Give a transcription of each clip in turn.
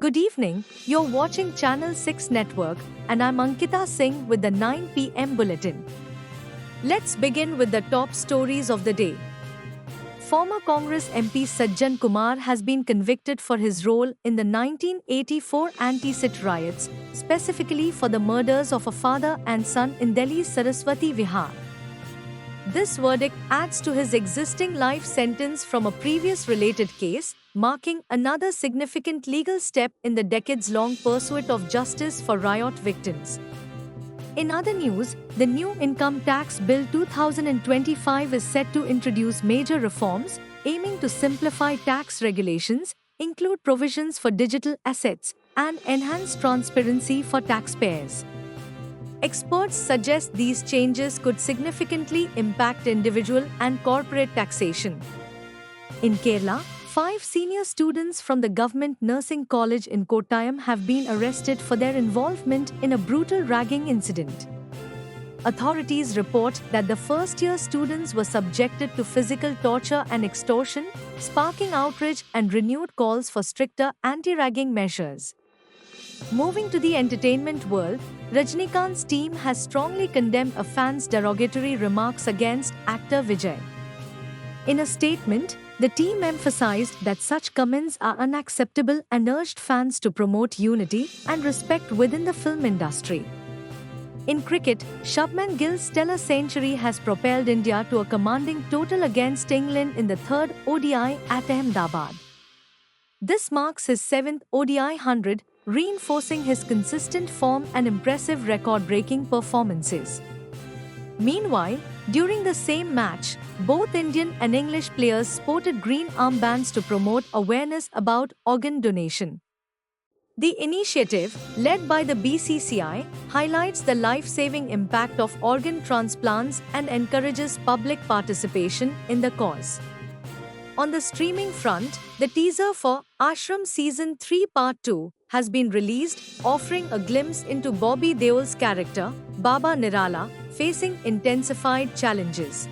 Good evening, you're watching Channel 6 Network, and I'm Ankita Singh with the 9 p.m. bulletin. Let's begin with the top stories of the day. Former Congress MP Sajjan Kumar has been convicted for his role in the 1984 anti-Sikh riots, specifically for the murders of a father and son in Delhi's Saraswati Vihar. This verdict adds to his existing life sentence from a previous related case, marking another significant legal step in the decades-long pursuit of justice for riot victims. In other news, the new Income Tax Bill 2025 is set to introduce major reforms, aiming to simplify tax regulations, include provisions for digital assets, and enhance transparency for taxpayers. Experts suggest these changes could significantly impact individual and corporate taxation. In Kerala, 5 senior students from the Government Nursing College in Kottayam have been arrested for their involvement in a brutal ragging incident. Authorities report that the first-year students were subjected to physical torture and extortion, sparking outrage and renewed calls for stricter anti-ragging measures. Moving to the entertainment world, Rajinikanth's team has strongly condemned a fan's derogatory remarks against actor Vijay. In a statement, the team emphasized that such comments are unacceptable and urged fans to promote unity and respect within the film industry. In cricket, Shubman Gill's stellar century has propelled India to a commanding total against England in the third ODI at Ahmedabad. This marks his 7th ODI 100, reinforcing his consistent form and impressive record-breaking performances. Meanwhile, during the same match, both Indian and English players sported green armbands to promote awareness about organ donation. The initiative, led by the BCCI, highlights the life-saving impact of organ transplants and encourages public participation in the cause. On the streaming front, the teaser for Ashram Season 3 Part 2 has been released, offering a glimpse into Bobby Deol's character, Baba Nirala, facing intensified challenges.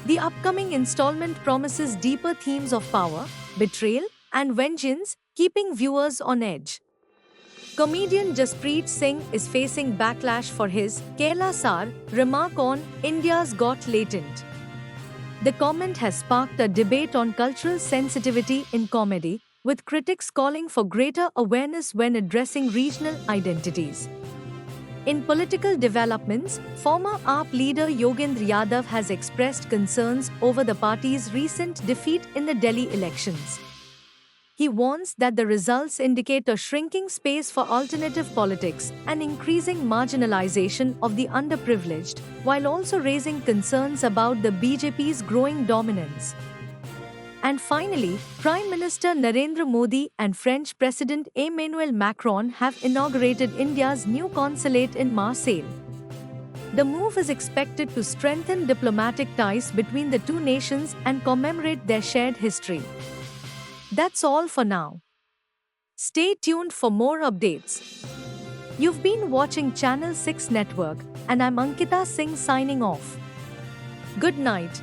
The upcoming installment promises deeper themes of power, betrayal, and vengeance, keeping viewers on edge. Comedian Jaspreet Singh is facing backlash for his Kerala Sar remark on India's Got Latent. The comment has sparked a debate on cultural sensitivity in comedy, with critics calling for greater awareness when addressing regional identities. In political developments, former AAP leader Yogendra Yadav has expressed concerns over the party's recent defeat in the Delhi elections. He warns that the results indicate a shrinking space for alternative politics and increasing marginalization of the underprivileged, while also raising concerns about the BJP's growing dominance. And finally, Prime Minister Narendra Modi and French President Emmanuel Macron have inaugurated India's new consulate in Marseille. The move is expected to strengthen diplomatic ties between the two nations and commemorate their shared history. That's all for now. Stay tuned for more updates. You've been watching Channel 6 Network, and I'm Ankita Singh signing off. Good night.